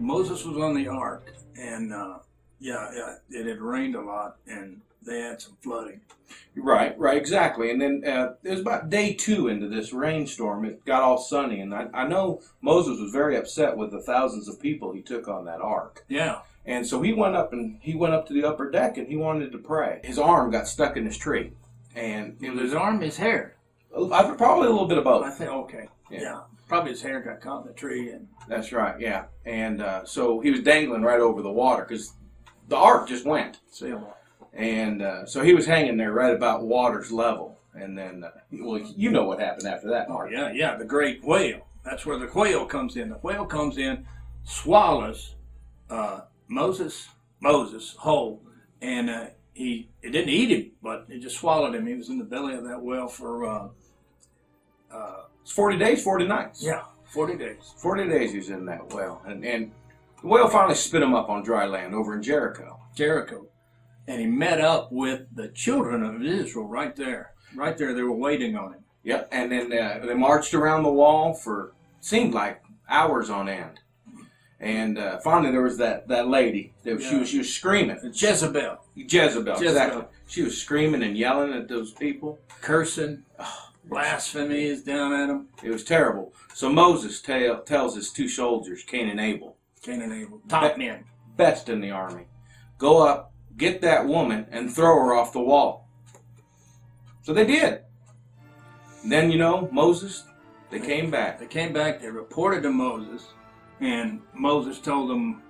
Moses was on the ark, and yeah, it had rained a lot, and they had some flooding. Right, exactly. And then it was about day 2 into this rainstorm. It got all sunny, and I know Moses was very upset with the thousands of people he took on that ark. Yeah. And so he went up to the upper deck, and he wanted to pray. His arm got stuck in this tree, and His arm, his hair. Probably a little bit of both. I think okay. Yeah. Probably his hair got caught in the tree, and that's right. Yeah, and so he was dangling right over the water because the ark just went. And so he was hanging there right about water's level. And then, well, you know what happened after that, Mark. Oh, yeah, the great whale. That's where the whale comes in. The whale comes in, swallows Moses whole, and it didn't eat him, but it just swallowed him. He was in the belly of that whale for 40 days, 40 nights. Yeah, 40 days. 40 days he was in that whale. And the whale finally spit him up on dry land over in Jericho. And he met up with the children of Israel right there. Right there, they were waiting on him. Yep, and then they marched around the wall for, seemed like, hours on end. And finally there was that lady. She was screaming. Jezebel, exactly. She was screaming and yelling at those people. Cursing. Blasphemy is down at them. It was terrible. So Moses tells his 2 soldiers, Cain and Abel, top men, best in the army, go up, get that woman, and throw her off the wall. So they did. And then, Moses, they came back. They reported to Moses, and Moses told them,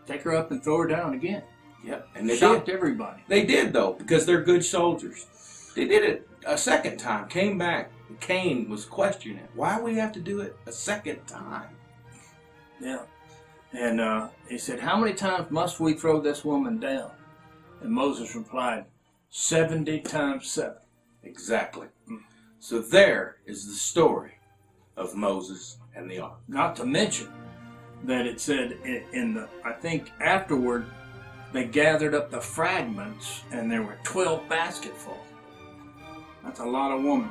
take her up and throw her down again. Yep, and they shocked did. everybody. They did, though, because they're good soldiers. They did it a second time, came back. Cain was questioning, why we have to do it a second time? Yeah. And he said, how many times must we throw this woman down? And Moses replied, 70 times 7. Exactly. So there is the story of Moses and the ark. Not to mention that it said I think afterward, they gathered up the fragments, and there were 12 basketfuls. That's a lot of women.